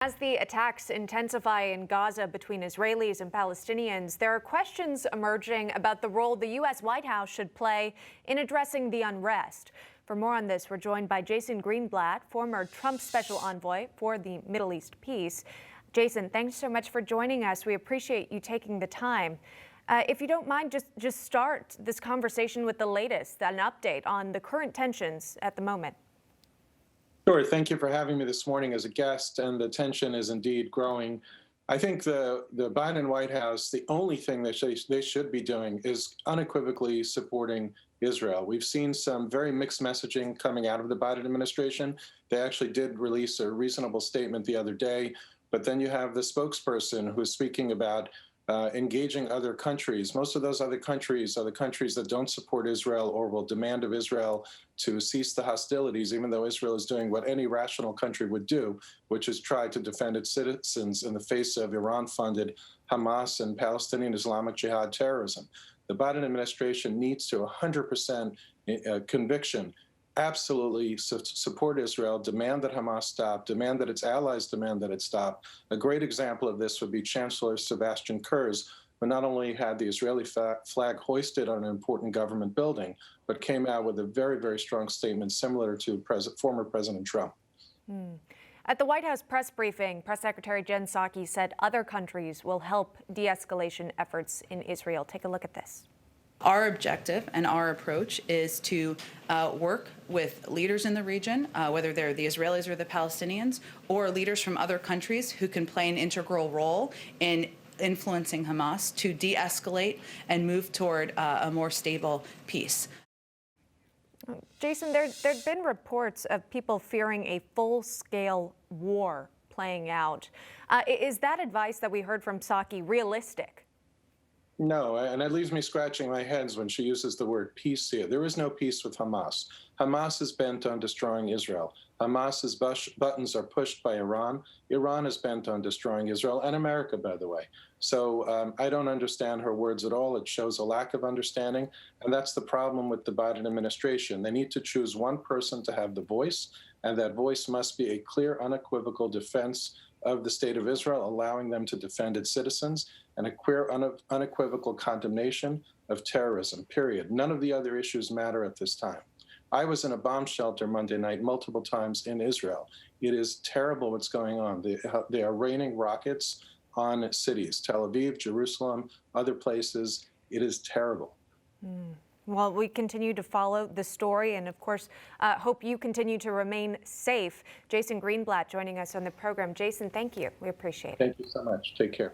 As the attacks intensify in Gaza between Israelis and Palestinians, there are questions emerging about the role the U.S. White House should play in addressing the unrest. For more on this, we're joined by Jason Greenblatt, former Trump special envoy for the Middle East peace. Jason, thanks so much for joining us. We appreciate you taking the time. If you don't mind, just start this conversation with the latest, an update on the current tensions at the moment. Sure. Thank you for having me this morning as a guest, and the tension is indeed growing. I think the Biden White House, the only thing that they should be doing is unequivocally supporting Israel. We've seen some very mixed messaging coming out of the Biden administration. They actually did release a reasonable statement the other day, but then you have the spokesperson who's speaking about engaging other countries. Most of those other countries are the countries that don't support Israel or will demand of Israel to cease the hostilities, even though Israel is doing what any rational country would do, which is try to defend its citizens in the face of Iran-funded Hamas and Palestinian Islamic Jihad terrorism. The Biden administration needs to 100% conviction absolutely support Israel, demand that Hamas stop, demand that its allies demand that it stop. A great example of this would be Chancellor Sebastian Kurz, who not only had the Israeli flag hoisted on an important government building, but came out with a very, very strong statement similar to former President Trump. At the White House press briefing, Press Secretary Jen Psaki said other countries will help de-escalation efforts in Israel. Take a look at this. Our objective and our approach is to work with leaders in the region, whether they're the Israelis or the Palestinians, or leaders from other countries who can play an integral role in influencing Hamas to de-escalate and move toward a more stable peace. Jason, there'd been reports of people fearing a full-scale war playing out. Is that advice that we heard from Psaki realistic? No, and it leaves me scratching my head when she uses the word peace here. There is no peace with Hamas. Hamas is bent on destroying Israel. Hamas's buttons are pushed by Iran. Iran is bent on destroying Israel and America, by the way. So I don't understand her words at all. It shows a lack of understanding, and that's the problem with the Biden administration. They need to choose one person to have the voice, and that voice must be a clear, unequivocal defense of the state of Israel, allowing them to defend its citizens, and a clear, unequivocal condemnation of terrorism, period. None of the other issues matter at this time. I was in a bomb shelter Monday night multiple times in Israel. It is terrible what's going on. They are raining rockets on cities, Tel Aviv, Jerusalem, other places. It is terrible. Well, we continue to follow the story and, of course, hope you continue to remain safe. Jason Greenblatt joining us on the program. Jason, thank you. We appreciate it. Thank you so much. Take care.